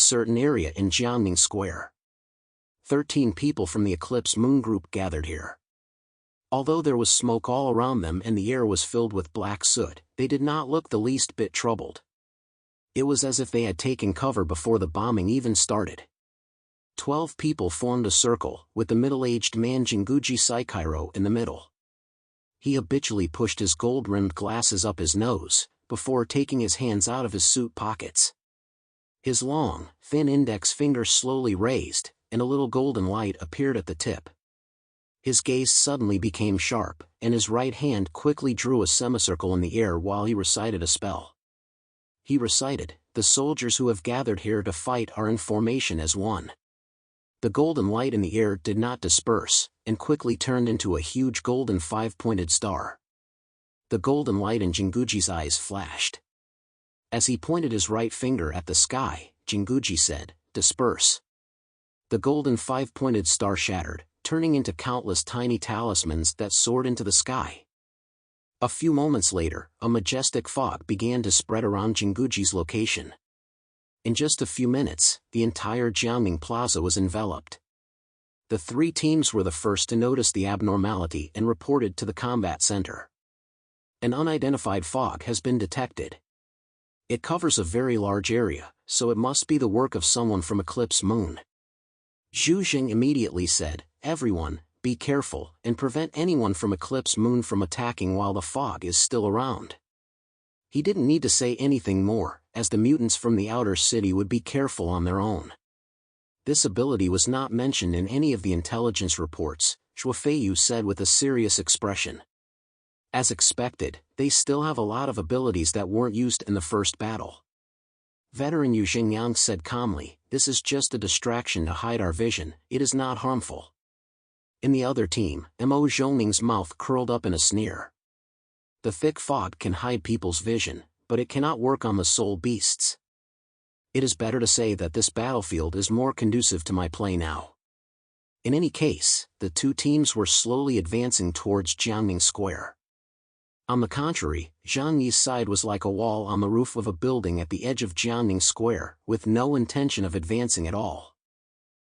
certain area in Jiangning Square. 13 people from the Eclipse Moon group gathered here. Although there was smoke all around them and the air was filled with black soot, they did not look the least bit troubled. It was as if they had taken cover before the bombing even started. 12 people formed a circle, with the middle-aged man Jinguji Saikairo in the middle. He habitually pushed his gold-rimmed glasses up his nose, before taking his hands out of his suit pockets. His long, thin index finger slowly raised, and a little golden light appeared at the tip. His gaze suddenly became sharp, and his right hand quickly drew a semicircle in the air while he recited a spell. He recited, "The soldiers who have gathered here to fight are in formation as one." The golden light in the air did not disperse, and quickly turned into a huge golden five-pointed star. The golden light in Jinguji's eyes flashed. As he pointed his right finger at the sky, Jinguji said, "Disperse." The golden five-pointed star shattered, turning into countless tiny talismans that soared into the sky. A few moments later, a majestic fog began to spread around Jinguji's location. In just a few minutes, the entire Jiangning Plaza was enveloped. The three teams were the first to notice the abnormality and reported to the combat center. An unidentified fog has been detected. It covers a very large area, so it must be the work of someone from Eclipse Moon. Zhu Jing immediately said, "Everyone, be careful and prevent anyone from Eclipse Moon from attacking while the fog is still around." He didn't need to say anything more, as the mutants from the outer city would be careful on their own. This ability was not mentioned in any of the intelligence reports, Zhuo Feiyu said with a serious expression. As expected, they still have a lot of abilities that weren't used in the first battle. Veteran Yu Xingyang said calmly, "This is just a distraction to hide our vision, it is not harmful." In the other team, Mo Zhongming's mouth curled up in a sneer. The thick fog can hide people's vision, but it cannot work on the soul beasts. It is better to say that this battlefield is more conducive to my play now. In any case, the two teams were slowly advancing towards Jiangning Square. On the contrary, Zhang Yi's side was like a wall on the roof of a building at the edge of Jiangning Square, with no intention of advancing at all.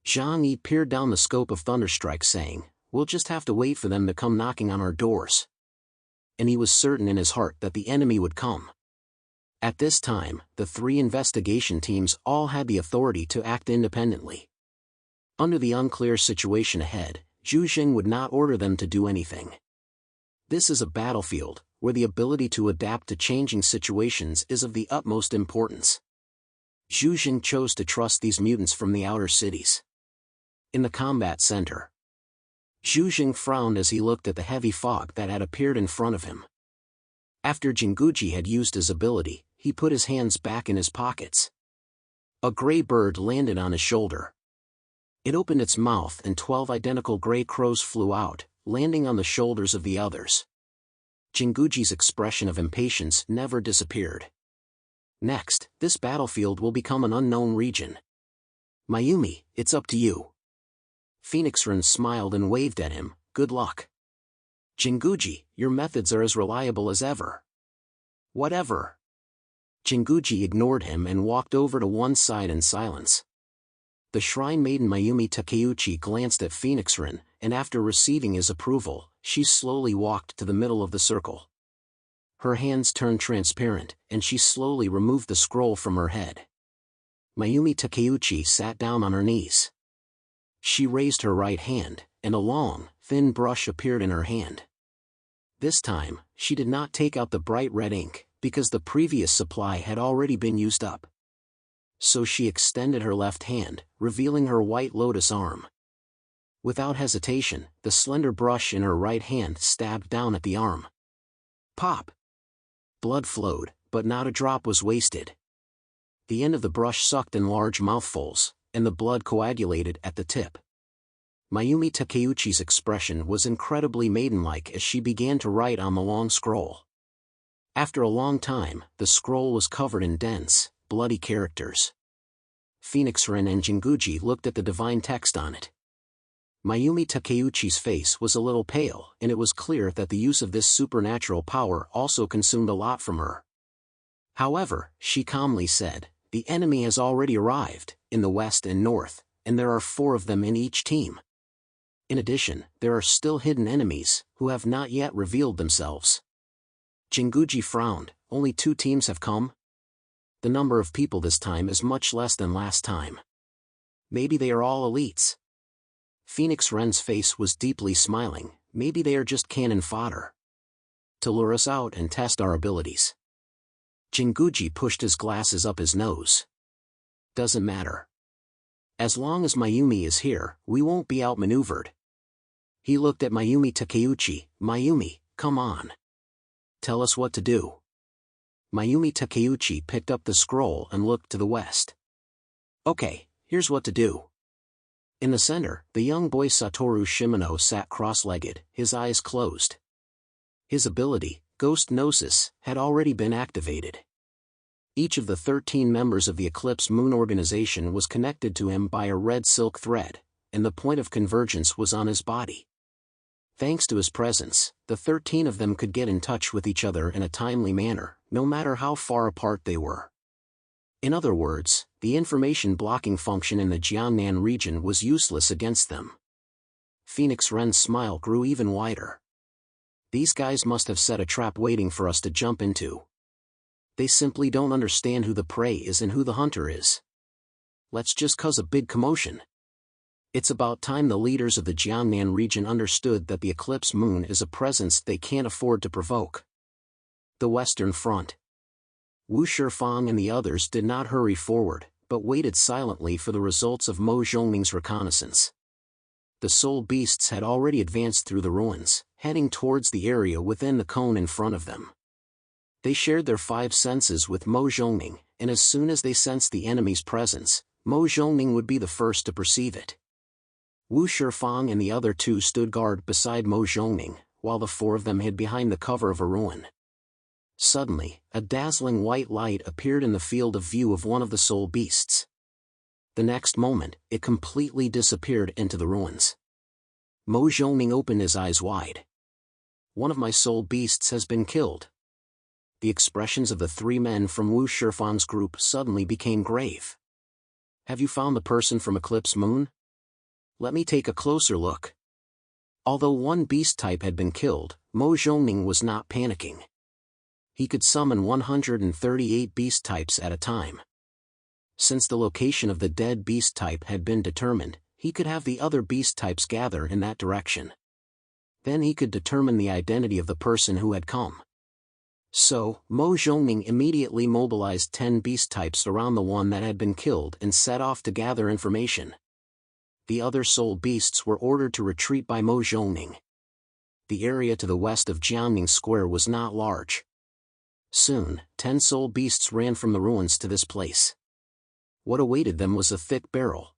Zhang Yi peered down the scope of Thunderstrike saying, "We'll just have to wait for them to come knocking on our doors." And he was certain in his heart that the enemy would come. At this time, the three investigation teams all had the authority to act independently. Under the unclear situation ahead, Zhu Jing would not order them to do anything. This is a battlefield, where the ability to adapt to changing situations is of the utmost importance. Zhu Jing chose to trust these mutants from the outer cities. In the combat center, Zhu Jing frowned as he looked at the heavy fog that had appeared in front of him. After Jinguji had used his ability, he put his hands back in his pockets. A gray bird landed on his shoulder. It opened its mouth and 12 identical gray crows flew out, landing on the shoulders of the others. Jinguji's expression of impatience never disappeared. Next, this battlefield will become an unknown region. Mayumi, it's up to you. Phoenix Ren smiled and waved at him, "Good luck." Jinguji, your methods are as reliable as ever. Whatever. Jinguji ignored him and walked over to one side in silence. The shrine maiden Mayumi Takeuchi glanced at Phoenix Ren, and after receiving his approval, she slowly walked to the middle of the circle. Her hands turned transparent, and she slowly removed the scroll from her head. Mayumi Takeuchi sat down on her knees. She raised her right hand, and a long, thin brush appeared in her hand. This time, she did not take out the bright red ink, because the previous supply had already been used up. So she extended her left hand, revealing her white lotus arm. Without hesitation, the slender brush in her right hand stabbed down at the arm. Pop! Blood flowed, but not a drop was wasted. The end of the brush sucked in large mouthfuls, and the blood coagulated at the tip. Mayumi Takeuchi's expression was incredibly maidenlike as she began to write on the long scroll. After a long time, the scroll was covered in dense, bloody characters. Phoenix Ren and Jinguji looked at the divine text on it. Mayumi Takeuchi's face was a little pale, and it was clear that the use of this supernatural power also consumed a lot from her. However, she calmly said, The enemy has already arrived, in the west and north, and there are 4 of them in each team. In addition, there are still hidden enemies, who have not yet revealed themselves. Jinguji frowned. Only 2 teams have come? The number of people this time is much less than last time. Maybe they are all elites. Phoenix Ren's face was deeply smiling. Maybe they are just cannon fodder. To lure us out and test our abilities. Jinguji pushed his glasses up his nose. Doesn't matter. As long as Mayumi is here, we won't be outmaneuvered. He looked at Mayumi Takeuchi. Mayumi, come on. Tell us what to do. Mayumi Takeuchi picked up the scroll and looked to the west. Okay, here's what to do. In the center, the young boy Satoru Shimano sat cross-legged, his eyes closed. His ability, Ghost Gnosis, had already been activated. Each of the 13 members of the Eclipse Moon organization was connected to him by a red silk thread, and the point of convergence was on his body. Thanks to his presence, the 13 of them could get in touch with each other in a timely manner, no matter how far apart they were. In other words, the information blocking function in the Jiangnan region was useless against them. Phoenix Ren's smile grew even wider. These guys must have set a trap waiting for us to jump into. They simply don't understand who the prey is and who the hunter is. Let's just cause a big commotion. It's about time the leaders of the Jiangnan region understood that the Eclipse Moon is a presence they can't afford to provoke. The Western Front. Wu Shifang and the others did not hurry forward, but waited silently for the results of Mo Zhongning's reconnaissance. The soul beasts had already advanced through the ruins, heading towards the area within the cone in front of them. They shared their 5 senses with Mo Zhongning, and as soon as they sensed the enemy's presence, Mo Zhongning would be the first to perceive it. Wu Shifang and the other 2 stood guard beside Mo Zhongning, while the 4 of them hid behind the cover of a ruin. Suddenly, a dazzling white light appeared in the field of view of one of the soul beasts. The next moment, it completely disappeared into the ruins. Mo Zhongning opened his eyes wide. One of my soul beasts has been killed. The expressions of the 3 men from Wu Shifang's group suddenly became grave. Have you found the person from Eclipse Moon? Let me take a closer look. Although 1 beast type had been killed, Mo Zhongning was not panicking. He could summon 138 beast types at a time. Since the location of the dead beast type had been determined, he could have the other beast types gather in that direction. Then he could determine the identity of the person who had come. So, Mo Zhongning immediately mobilized 10 beast types around the one that had been killed and set off to gather information. The other soul beasts were ordered to retreat by Mo Zhongning. The area to the west of Jiangning Square was not large. Soon, 10 soul beasts ran from the ruins to this place. What awaited them was a thick barrel.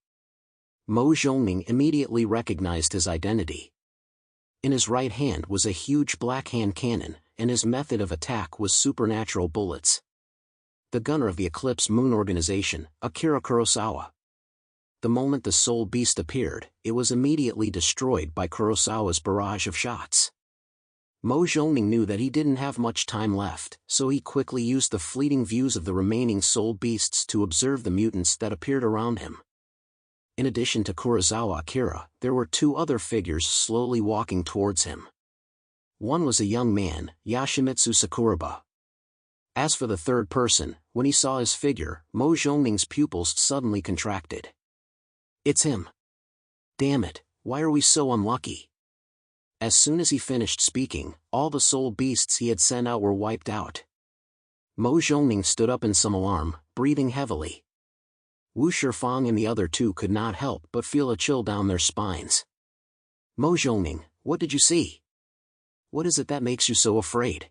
Mo Zhongning immediately recognized his identity. In his right hand was a huge black hand cannon, and his method of attack was supernatural bullets. The gunner of the Eclipse Moon organization, Akira Kurosawa. The moment the soul beast appeared, it was immediately destroyed by Kurosawa's barrage of shots. Mo Zhongning knew that he didn't have much time left, so he quickly used the fleeting views of the remaining soul beasts to observe the mutants that appeared around him. In addition to Kurosawa Akira, there were 2 other figures slowly walking towards him. One was a young man, Yoshimitsu Sakuraba. As for the third person, when he saw his figure, Mo Zhongning's pupils suddenly contracted. It's him. Damn it, why are we so unlucky? As soon as he finished speaking, all the soul beasts he had sent out were wiped out. Mo Zhongning stood up in some alarm, breathing heavily. Wu Shifang and the other 2 could not help but feel a chill down their spines. Mo Zhongning, what did you see? What is it that makes you so afraid?